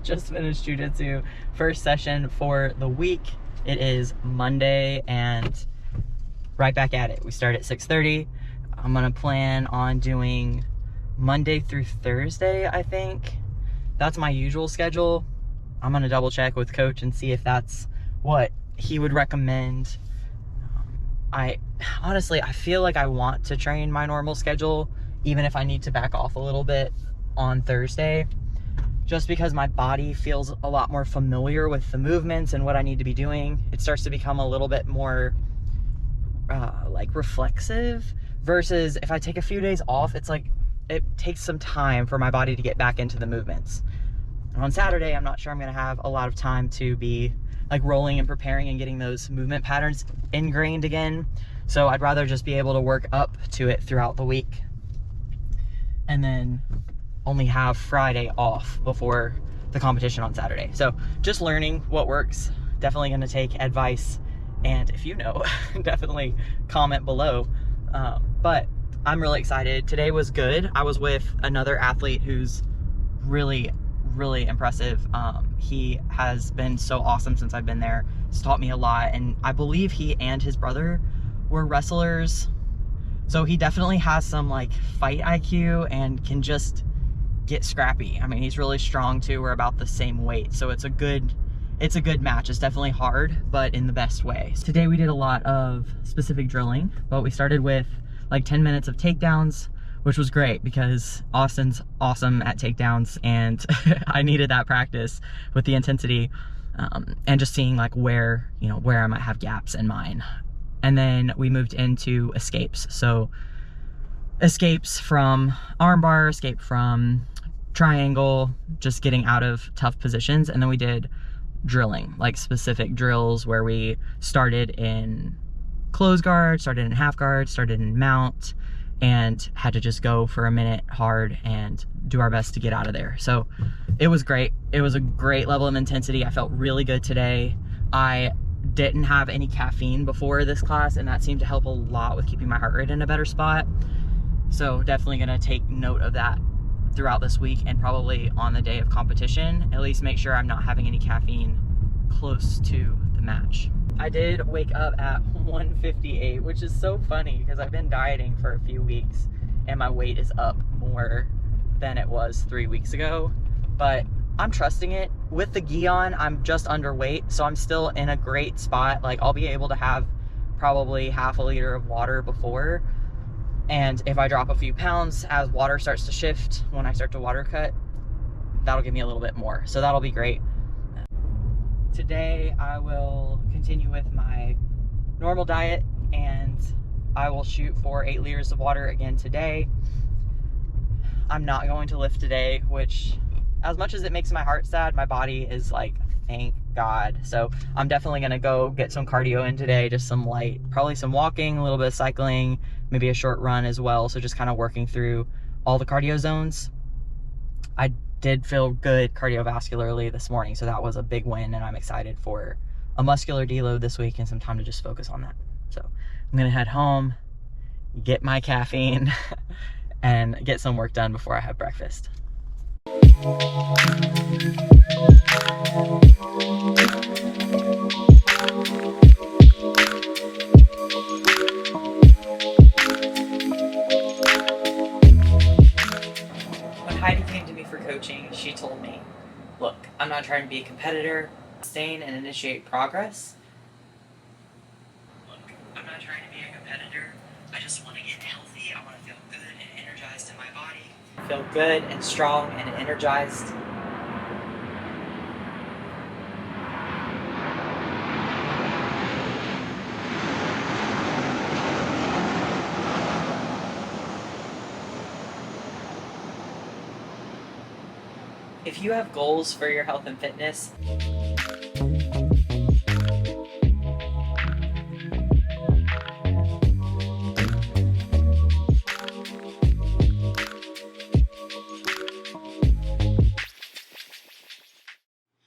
just finished Jiu-Jitsu first session for the week. It is Monday and right back at it. We start at 6:30. I'm gonna plan on doing Monday through Thursday, I think. That's my usual schedule. I'm gonna double check with coach and see if that's what he would recommend. I feel like I want to train my normal schedule, even if I need to back off a little bit on Thursday, just because my body feels a lot more familiar with the movements and what I need to be doing. It starts to become a little bit more like reflexive, versus if I take a few days off, it's like it takes some time for my body to get back into the movements. And on Saturday, I'm not sure I'm gonna have a lot of time to be like rolling and preparing and getting those movement patterns ingrained again. So I'd rather just be able to work up to it throughout the week and then only have Friday off before the competition on Saturday. So just learning what works. Definitely gonna take advice, and if you know, definitely comment below. But I'm really excited. Today was good. I was with another athlete who's really impressive. He has been so awesome since I've been there. He's taught me a lot, and I believe he and his brother were wrestlers. So he definitely has some like fight IQ and can just get scrappy. I mean, he's really strong too. We're about the same weight, so it's a good match. It's definitely hard, but in the best way. Today we did a lot of specific drilling, but we started with like 10 minutes of takedowns, which was great because Austin's awesome at takedowns, and I needed that practice with the intensity, and just seeing like where I might have gaps in mine. And then we moved into escapes. So escapes from armbar, escape from triangle, just getting out of tough positions. And then we did drilling, like specific drills where we started in close guard, started in half guard, started in mount, and had to just go for a minute hard and do our best to get out of there. So it was great. It was a great level of intensity. I felt really good today. I didn't have any caffeine before this class, and that seemed to help a lot with keeping my heart rate in a better spot. So definitely gonna take note of that throughout this week, and probably on the day of competition, at least make sure I'm not having any caffeine close to the match. I did wake up at 158, which is so funny because I've been dieting for a few weeks and my weight is up more than it was 3 weeks ago, but I'm trusting it. With the gi on, I'm just underweight, so I'm still in a great spot. Like, I'll be able to have probably half a liter of water before, and if I drop a few pounds as water starts to shift, when I start to water cut, that'll give me a little bit more, so that'll be great. Today I will continue with my normal diet, and I will shoot for 8 liters of water again today. I'm not going to lift today, which, as much as it makes my heart sad, my body is like, thank God. So I'm definitely gonna go get some cardio in today, just some light, probably some walking, a little bit of cycling, maybe a short run as well. So just kind of working through all the cardio zones. I did feel good cardiovascularly this morning, so that was a big win, and I'm excited for a muscular deload this week and some time to just focus on that. So I'm gonna head home, get my caffeine, and get some work done before I have breakfast. When Heidi came to me for coaching, she told me, look, I'm not trying to be a competitor, sustain and initiate progress. Look, I'm not trying to be a competitor, I just want to get healthy. I want to feel good and energized in my body. Feel good and strong and energized. If you have goals for your health and fitness,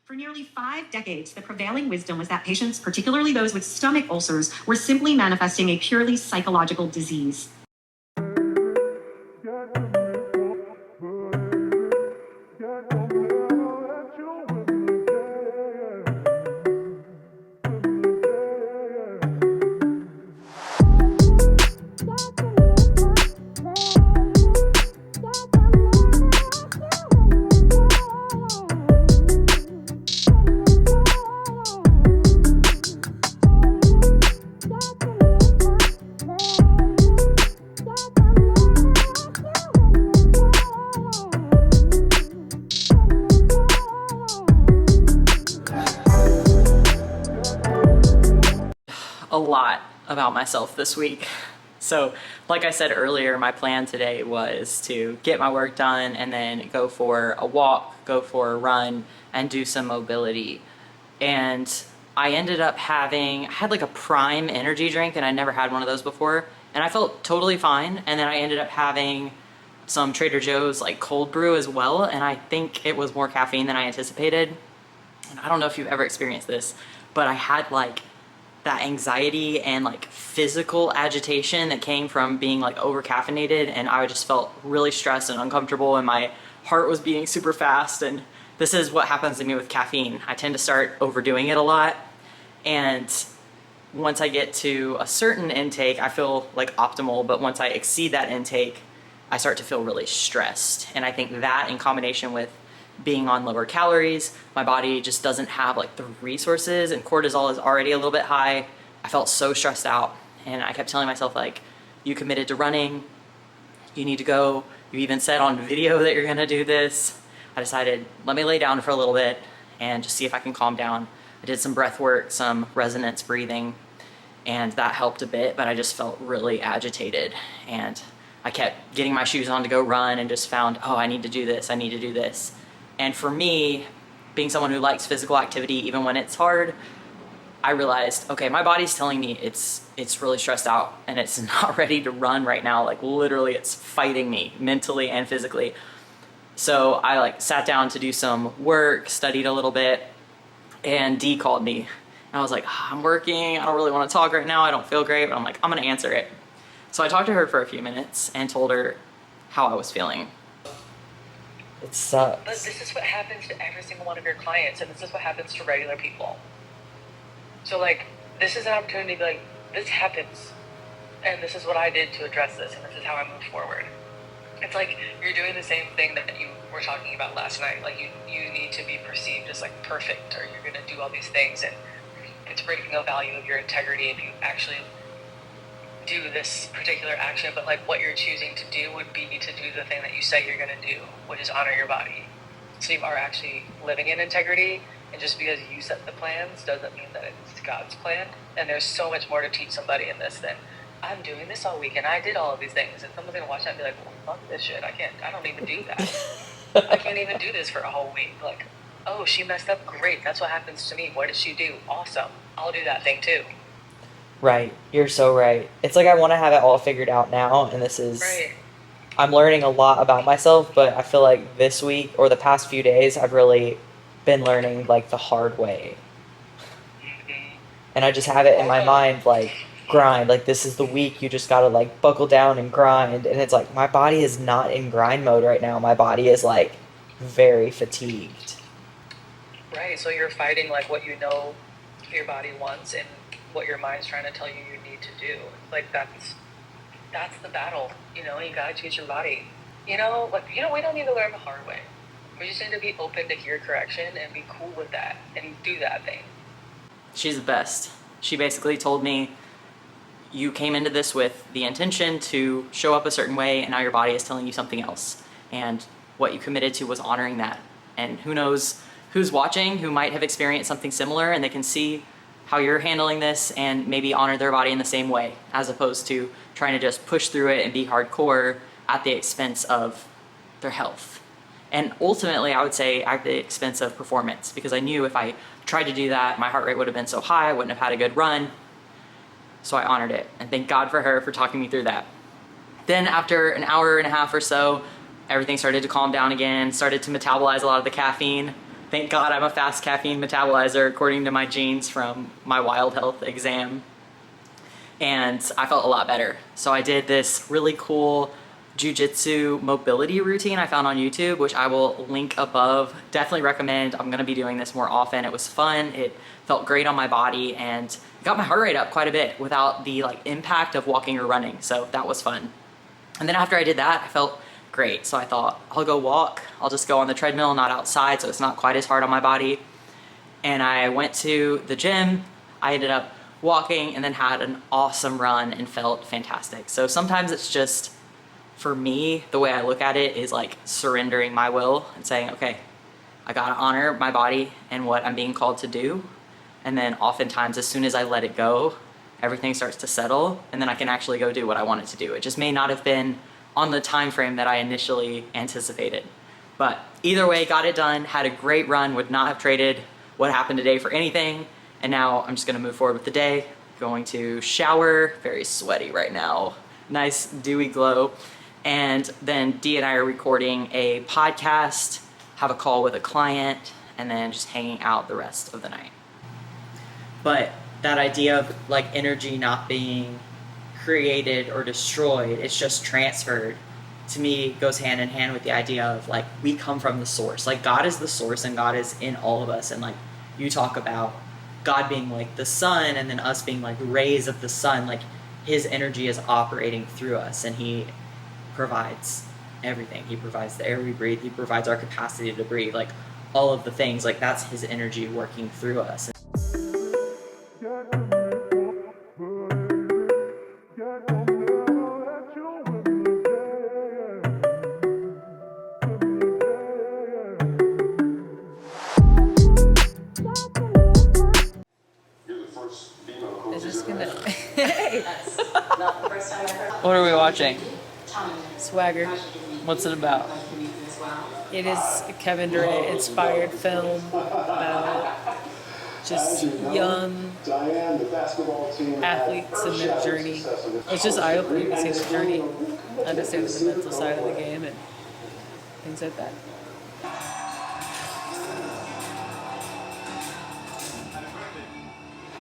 for nearly 5 decades, the prevailing wisdom was that patients, particularly those with stomach ulcers, were simply manifesting a purely psychological disease. lot about myself this week. So like I said earlier, my plan today was to get my work done and then go for a walk, go for a run, and do some mobility. And I ended up I had like a Prime energy drink, and I never had one of those before, and I felt totally fine. And then I ended up having some Trader Joe's like cold brew as well, and I think it was more caffeine than I anticipated. And I don't know if you've ever experienced this, but I had like that anxiety and like physical agitation that came from being like over caffeinated, and I just felt really stressed and uncomfortable, and my heart was beating super fast. And this is what happens to me with caffeine. I tend to start overdoing it a lot, and once I get to a certain intake, I feel like optimal, but once I exceed that intake, I start to feel really stressed. And I think that in combination with being on lower calories, my body just doesn't have like the resources, and cortisol is already a little bit high. I felt so stressed out, and I kept telling myself like, you committed to running, you need to go, you even said on video that you're gonna do this. I decided, let me lay down for a little bit and just see if I can calm down. I did some breath work, some resonance breathing, and that helped a bit, but I just felt really agitated, and I kept getting my shoes on to go run and just found, oh, I need to do this, I need to do this. And for me, being someone who likes physical activity, even when it's hard, I realized, okay, my body's telling me it's really stressed out and it's not ready to run right now. Like literally it's fighting me mentally and physically. So I like sat down to do some work, studied a little bit, and Dee called me. And I was like, I'm working, I don't really want to talk right now, I don't feel great, but I'm like, I'm gonna answer it. So I talked to her for a few minutes and told her how I was feeling. It sucks. But this is what happens to every single one of your clients, and this is what happens to regular people. So like, this is an opportunity to be like, this happens, and this is what I did to address this, and this is how I move forward. It's like you're doing the same thing that you were talking about last night. Like you need to be perceived as like perfect, or you're gonna do all these things, and it's breaking a value of your integrity if you actually do this particular action. But like what you're choosing to do would be to do the thing that you say you're going to do, which is honor your body. So you are actually living in integrity, and just because you set the plans doesn't mean that it's God's plan. And there's so much more to teach somebody in this than, I'm doing this all weekend, I did all of these things, and someone's going to watch that and be like, well, fuck this shit, I don't even do that. I can't even do this for a whole week. Like, oh, she messed up, great, that's what happens to me, what did she do? Awesome, I'll do that thing too. Right, you're so right. It's like I want to have it all figured out now, and this is... Right. I'm learning a lot about myself, but I feel like this week, or the past few days, I've really been learning, like, the hard way. Mm-hmm. And I just have it in my mind, like, grind. Like, this is the week, you just gotta, like, buckle down and grind. And it's like, my body is not in grind mode right now. My body is, like, very fatigued. Right, so you're fighting, like, what you know your body wants and what your mind's trying to tell you you need to do. Like, that's the battle, you know. You gotta choose your body, you know. Like, you know, we don't need to learn the hard way. We just need to be open to hear correction and be cool with that and do that thing. She's the best. She basically told me, you came into this with the intention to show up a certain way, and now your body is telling you something else, and what you committed to was honoring that. And who knows who's watching who might have experienced something similar, and they can see how you're handling this and maybe honor their body in the same way, as opposed to trying to just push through it and be hardcore at the expense of their health. And ultimately, I would say at the expense of performance, because I knew if I tried to do that, my heart rate would have been so high, I wouldn't have had a good run. So I honored it, and thank God for her for talking me through that. Then after an hour and a half or so, everything started to calm down again, started to metabolize a lot of the caffeine. Thank God I'm a fast caffeine metabolizer according to my genes from my Wild Health exam. And I felt a lot better. So I did this really cool Jiu-Jitsu mobility routine I found on YouTube, which I will link above. Definitely recommend. I'm gonna be doing this more often. It was fun, it felt great on my body, and got my heart rate up quite a bit without the like impact of walking or running. So that was fun. And then after I did that, I felt great. So I thought, I'll go walk. I'll just go on the treadmill, not outside, so it's not quite as hard on my body. And I went to the gym. I ended up walking and then had an awesome run and felt fantastic. So sometimes it's just, for me, the way I look at it is like surrendering my will and saying, okay, I gotta honor my body and what I'm being called to do. And then oftentimes, as soon as I let it go, everything starts to settle, and then I can actually go do what I wanted to do. It just may not have been on the time frame that I initially anticipated. But either way, got it done, had a great run, would not have traded what happened today for anything. And now I'm just gonna move forward with the day, going to shower, very sweaty right now, nice dewy glow. And then Dee and I are recording a podcast, have a call with a client, and then just hanging out the rest of the night. But that idea of like energy not being created or destroyed, it's just transferred, to me goes hand in hand with the idea of like we come from the source. Like God is the source and God is in all of us. And like you talk about God being like the sun and then us being like rays of the sun, like his energy is operating through us and he provides everything. He provides the air we breathe, he provides our capacity to breathe, like all of the things, like that's his energy working through us. What are we watching? Swagger. What's it about? It is a Kevin Durant inspired film about just young athletes and their journey. It's just eye-opening to see their journey, understanding the mental side of the game and things like that.